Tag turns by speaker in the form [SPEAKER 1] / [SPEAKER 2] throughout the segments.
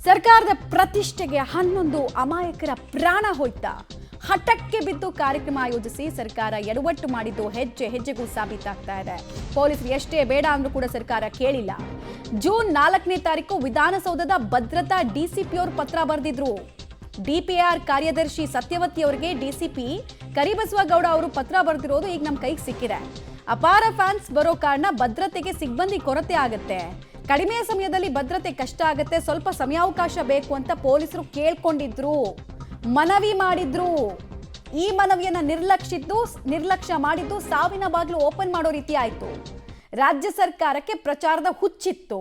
[SPEAKER 1] ಸರ್ಕಾರದ ಪ್ರತಿಷ್ಠೆಗೆ 11 ಅಮಾಯಕರ ಪ್ರಾಣ ಹೋಯ್ತಾ. ಹಠಕ್ಕೆ ಬಿದ್ದು ಕಾರ್ಯಕ್ರಮ ಆಯೋಜಿಸಿ ಸರ್ಕಾರ ಎಡವಟ್ಟು ಮಾಡಿದ್ದು ಹೆಜ್ಜೆ ಹೆಜ್ಜೆಗೂ ಸಾಬೀತಾಗ್ತಾ ಇದೆ. ಪೊಲೀಸರು ಎಷ್ಟೇ ಬೇಡ ಅಂದ್ರೂ ಕೂಡ ಸರ್ಕಾರ ಕೇಳಿಲ್ಲ. ಜೂನ್ 4ನೇ ತಾರೀಕು ವಿಧಾನಸೌಧದ ಭದ್ರತಾ ಡಿಸಿಪಿ ಅವರು ಪತ್ರ ಬರೆದಿದ್ರು. ಡಿಪಿಆರ್ ಕಾರ್ಯದರ್ಶಿ ಸತ್ಯವತಿ ಅವರಿಗೆ ಡಿಸಿಪಿ ಕರಿಬಸವಗೌಡ ಅವರು ಪತ್ರ ಬರೆದಿರೋದು ಈಗ ನಮ್ಮ ಕೈಗೆ ಸಿಕ್ಕಿದೆ. ಅಪಾರ ಫ್ಯಾನ್ಸ್ ಬರೋ ಕಾರಣ ಭದ್ರತೆಗೆ ಸಿಬ್ಬಂದಿ ಕೊರತೆ ಆಗುತ್ತೆ. ಕಡಿಮೆ ಸಮಯದಲ್ಲಿ ಭದ್ರತೆ ಕಷ್ಟ ಆಗುತ್ತೆ, ಸ್ವಲ್ಪ ಸಮಯಾವಕಾಶ ಬೇಕು ಅಂತ ಪೊಲೀಸರು ಕೇಳ್ಕೊಂಡಿದ್ರು, ಮನವಿ ಮಾಡಿದ್ರು. ಈ ಮನವಿಯನ್ನ ನಿರ್ಲಕ್ಷ್ಯ ಮಾಡಿದ್ದು ಸಾವಿನ ಬಾಗಿಲು ಓಪನ್ ಮಾಡೋ ರೀತಿ ಆಯ್ತು. ರಾಜ್ಯ ಸರ್ಕಾರಕ್ಕೆ ಪ್ರಚಾರದ ಹುಚ್ಚಿತ್ತು.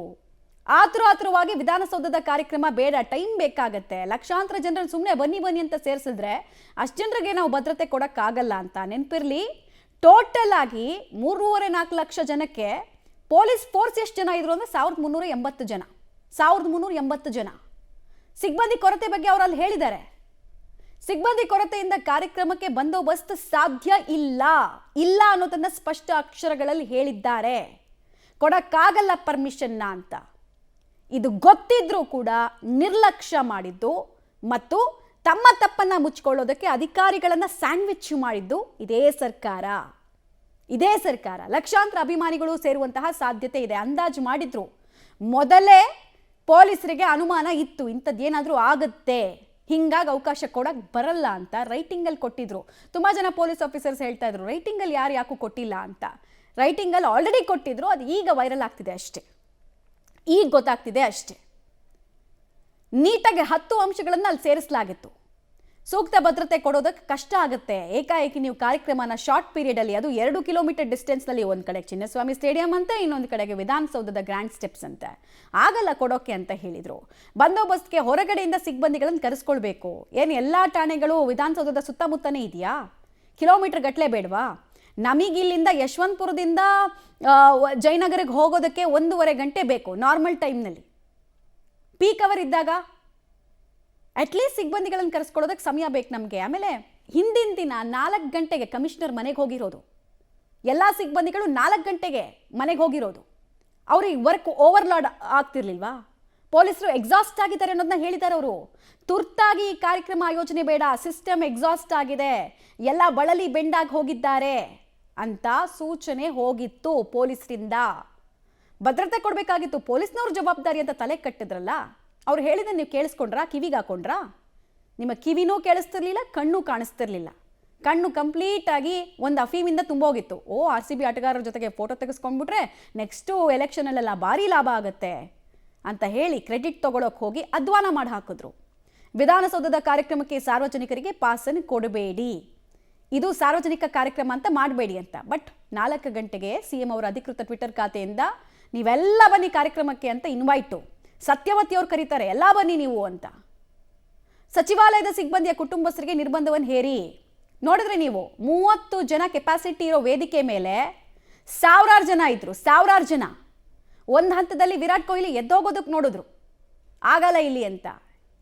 [SPEAKER 1] ಆತುರವಾಗಿ ವಿಧಾನಸೌಧದ ಕಾರ್ಯಕ್ರಮ ಬೇಡ, ಟೈಮ್ ಬೇಕಾಗತ್ತೆ, ಲಕ್ಷಾಂತರ ಜನರನ್ನು ಸುಮ್ಮನೆ ಬನ್ನಿ ಅಂತ ಸೇರಿಸಿದ್ರೆ ಅಷ್ಟು ಜನರಿಗೆ ನಾವು ಭದ್ರತೆ ಕೊಡಕ್ಕಾಗಲ್ಲ ಅಂತ. ನೆನಪಿರ್ಲಿ, ಟೋಟಲ್ ಆಗಿ 3.5-4 ಲಕ್ಷ ಜನಕ್ಕೆ ಪೊಲೀಸ್ ಫೋರ್ಸ್ ಎಷ್ಟು ಜನ ಇದ್ರು ಅಂದ್ರೆ 1380 ಜನ. ಸಿಬ್ಬಂದಿ ಕೊರತೆ ಬಗ್ಗೆ ಅವರಲ್ಲಿ ಹೇಳಿದ್ದಾರೆ. ಸಿಬ್ಬಂದಿ ಕೊರತೆಯಿಂದ ಕಾರ್ಯಕ್ರಮಕ್ಕೆ ಬಂದೋಬಸ್ತ್ ಸಾಧ್ಯ ಇಲ್ಲ ಅನ್ನೋದನ್ನ ಸ್ಪಷ್ಟ ಅಕ್ಷರಗಳಲ್ಲಿ ಹೇಳಿದ್ದಾರೆ. ಕೊಡಕ್ಕಾಗಲ್ಲ ಪರ್ಮಿಷನ್ನ ಅಂತ. ಇದು ಗೊತ್ತಿದ್ರೂ ಕೂಡ ನಿರ್ಲಕ್ಷ್ಯ ಮಾಡಿದ್ದು ಮತ್ತು ತಮ್ಮ ತಪ್ಪನ್ನ ಮುಚ್ಚಿಕೊಳ್ಳೋದಕ್ಕೆ ಅಧಿಕಾರಿಗಳನ್ನ ಸ್ಯಾಂಡ್ವಿಚ್ ಮಾಡಿದ್ದು ಇದೇ ಸರ್ಕಾರ. ಲಕ್ಷಾಂತರ ಅಭಿಮಾನಿಗಳು ಸೇರುವಂತಹ ಸಾಧ್ಯತೆ ಇದೆ. ಅಂದಾಜು ಮಾಡಿದ್ರು. ಮೊದಲೇ ಪೊಲೀಸರಿಗೆ ಅನುಮಾನ ಇತ್ತು, ಇಂಥದ್ದೇನಾದ್ರೂ ಆಗುತ್ತೆ, ಹಿಂಗಾಗಿ ಅವಕಾಶ ಕೊಡಕ್ ಬರಲ್ಲ ಅಂತ ರೈಟಿಂಗ್ ಅಲ್ಲಿ ಕೊಟ್ಟಿದ್ರು. ತುಂಬಾ ಜನ ಪೊಲೀಸ್ ಆಫೀಸರ್ಸ್ ಹೇಳ್ತಾ ಇದ್ರು ರೈಟಿಂಗ್ ಅಲ್ಲಿ ಯಾಕೂ ಕೊಟ್ಟಿಲ್ಲ ಅಂತ. ರೈಟಿಂಗ್ ಅಲ್ಲಿ ಆಲ್ರೆಡಿ ಕೊಟ್ಟಿದ್ರು, ಅದು ಈಗ ವೈರಲ್ ಆಗ್ತಿದೆ ಅಷ್ಟೇ, ಈಗ ಗೊತ್ತಾಗ್ತಿದೆ ಅಷ್ಟೇ. ನೀಟಾಗಿ 10 ಅಂಶಗಳನ್ನು ಅಲ್ಲಿ ಸೇರಿಸಲಾಗಿತ್ತು. ಸೂಕ್ತ ಭದ್ರತೆ ಕೊಡೋದಕ್ಕೆ ಕಷ್ಟ ಆಗುತ್ತೆ. ಏಕಾಏಕಿ ನೀವು ಕಾರ್ಯಕ್ರಮನ ಶಾರ್ಟ್ ಪೀರಿಯಡ್ ಅಲ್ಲಿ, ಅದು 2 ಕಿಲೋಮೀಟರ್ ಡಿಸ್ಟೆನ್ಸ್ ನಲ್ಲಿ, ಒಂದ್ ಕಡೆ ಚಿನ್ನಸ್ವಾಮಿ ಸ್ಟೇಡಿಯಂ ಅಂತ, ಇನ್ನೊಂದು ಕಡೆಗೆ ವಿಧಾನಸೌಧದ ಗ್ರ್ಯಾಂಡ್ ಸ್ಟೆಪ್ಸ್ ಅಂತ, ಆಗಲ್ಲ ಕೊಡೋಕೆ ಅಂತ ಹೇಳಿದ್ರು. ಬಂದೋಬಸ್ತ್ಗೆ ಹೊರಗಡೆಯಿಂದ ಸಿಬ್ಬಂದಿಗಳನ್ನು ಕರೆಸ್ಕೊಳ್ಬೇಕು. ಏನು ಎಲ್ಲಾ ಠಾಣೆಗಳು ವಿಧಾನಸೌಧದ ಸುತ್ತಮುತ್ತನೇ ಇದೆಯಾ? ಕಿಲೋಮೀಟರ್ ಗಟ್ಟಲೆ ಬೇಡವಾ? ನಮಗಿಲ್ಲಿಂದ ಯಶವಂತಪುರದಿಂದ ಜಯನಗರಿಗೆ ಹೋಗೋದಕ್ಕೆ 1.5 ಗಂಟೆ ಬೇಕು ನಾರ್ಮಲ್ ಟೈಮ್ನಲ್ಲಿ. ಪೀಕ್ ಅವರ್ ಇದ್ದಾಗ ಅಟ್ಲೀಸ್ಟ್ ಸಿಬ್ಬಂದಿಗಳನ್ನು ಕರೆಸ್ಕೊಳ್ಳೋದಕ್ಕೆ ಸಮಯ ಬೇಕು ನಮಗೆ. ಆಮೇಲೆ ಹಿಂದಿನ ದಿನ 4 ಗಂಟೆಗೆ ಕಮಿಷನರ್ ಮನೆಗೆ ಹೋಗಿರೋದು. ಎಲ್ಲ ಸಿಬ್ಬಂದಿಗಳು 4 ಗಂಟೆಗೆ ಮನೆಗೆ ಹೋಗಿರೋದು. ಅವ್ರಿಗೆ ವರ್ಕ್ ಓವರ್ಲೋಡ್ ಆಗ್ತಿರ್ಲಿಲ್ವಾ? ಪೊಲೀಸರು ಎಕ್ಸಾಸ್ಟ್ ಆಗಿದ್ದಾರೆ ಅನ್ನೋದನ್ನ ಹೇಳಿದ್ದಾರೆ ಅವರು. ತುರ್ತಾಗಿ ಈ ಕಾರ್ಯಕ್ರಮ ಆಯೋಜನೆ ಬೇಡ, ಸಿಸ್ಟಮ್ ಎಕ್ಸಾಸ್ಟ್ ಆಗಿದೆ, ಎಲ್ಲ ಬಳಲಿ ಬೆಂಡಾಗಿ ಹೋಗಿದ್ದಾರೆ ಅಂತ ಸೂಚನೆ ಹೋಗಿತ್ತು ಪೊಲೀಸರಿಂದ. ಭದ್ರತೆ ಕೊಡಬೇಕಾಗಿತ್ತು, ಪೊಲೀಸ್ನವ್ರ ಜವಾಬ್ದಾರಿ ಅಂತ ತಲೆ ಕಟ್ಟಿದ್ರಲ್ಲ. ಅವ್ರು ಹೇಳಿದ ನೀವು ಕೇಳಿಸ್ಕೊಂಡ್ರಾ? ಕಿವಿಗೆ ಹಾಕೊಂಡ್ರಾ? ನಿಮ್ಮ ಕಿವಿನೂ ಕೇಳಿಸ್ತಿರ್ಲಿಲ್ಲ, ಕಣ್ಣು ಕಾಣಿಸ್ತಿರ್ಲಿಲ್ಲ. ಕಣ್ಣು ಕಂಪ್ಲೀಟ್ ಆಗಿ ಒಂದು ಅಫೀಮಿಂದ ತುಂಬೋಗಿತ್ತು. RCB ಆಟಗಾರರ ಜೊತೆಗೆ ಫೋಟೋ ತೆಗೆಸ್ಕೊಂಡ್ಬಿಟ್ರೆ ನೆಕ್ಸ್ಟು ಎಲೆಕ್ಷನಲ್ಲೆಲ್ಲ ಭಾರಿ ಲಾಭ ಆಗುತ್ತೆ ಅಂತ ಹೇಳಿ ಕ್ರೆಡಿಟ್ ತಗೊಳಕ್ ಹೋಗಿ ಅಧ್ವಾನ ಮಾಡಿ ಹಾಕಿದ್ರು. ವಿಧಾನಸೌಧದ ಕಾರ್ಯಕ್ರಮಕ್ಕೆ ಸಾರ್ವಜನಿಕರಿಗೆ ಪಾಸನ್ನು ಕೊಡಬೇಡಿ, ಇದು ಸಾರ್ವಜನಿಕ ಕಾರ್ಯಕ್ರಮ ಅಂತ ಮಾಡಬೇಡಿ ಅಂತ. ಬಟ್ 4 ಗಂಟೆಗೆ CM ಅವರ ಅಧಿಕೃತ ಟ್ವಿಟರ್ ಖಾತೆಯಿಂದ ನೀವೆಲ್ಲ ಬನ್ನಿ ಕಾರ್ಯಕ್ರಮಕ್ಕೆ ಅಂತ ಇನ್ವೈಟು. ಸತ್ಯವತಿ ಅವ್ರು ಕರೀತಾರೆ, ಎಲ್ಲ ಬನ್ನಿ ನೀವು ಅಂತ. ಸಚಿವಾಲಯದ ಸಿಬ್ಬಂದಿಯ ಕುಟುಂಬಸ್ಥರಿಗೆ ನಿರ್ಬಂಧವನ್ನು ಹೇರಿ. ನೋಡಿದ್ರೆ ನೀವು 30 ಜನ ಕೆಪಾಸಿಟಿ ಇರೋ ವೇದಿಕೆ ಮೇಲೆ ಸಾವಿರಾರು ಜನ ಇದ್ರು. ಒಂದು ಹಂತದಲ್ಲಿ ವಿರಾಟ್ ಕೊಹ್ಲಿ ಎದ್ದೋಗೋದಕ್ಕೆ ನೋಡಿದ್ರು, ಆಗಲ್ಲ ಇಲ್ಲಿ ಅಂತ.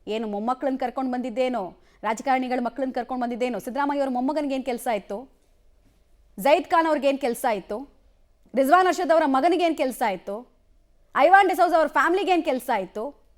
[SPEAKER 1] ಏನು ಮೊಮ್ಮಕ್ಕಳನ್ನ ಕರ್ಕೊಂಡು ಬಂದಿದ್ದೇನೋ, ರಾಜಕಾರಣಿಗಳ ಮಕ್ಕಳನ್ನ ಕರ್ಕೊಂಡು ಬಂದಿದ್ದೇನೋ. ಸಿದ್ದರಾಮಯ್ಯ ಅವ್ರ ಮೊಮ್ಮಗನಿಗೆ ಏನು ಕೆಲಸ ಇತ್ತು? ಜೈದ್ ಖಾನ್ ಅವ್ರಿಗೆ ಏನು ಕೆಲಸ ಇತ್ತು? ರಿಜ್ವಾನ್ ಅರ್ಷದ್ ಅವರ ಮಗನಿಗೆ ಏನು ಕೆಲಸ ಇತ್ತು? ಐವಾನ್ ಡಿಸೋಜಾ ಅವ್ರ ಫ್ಯಾಮಿಲಿಗೆ ಏನು ಕೆಲಸ ಇತ್ತು?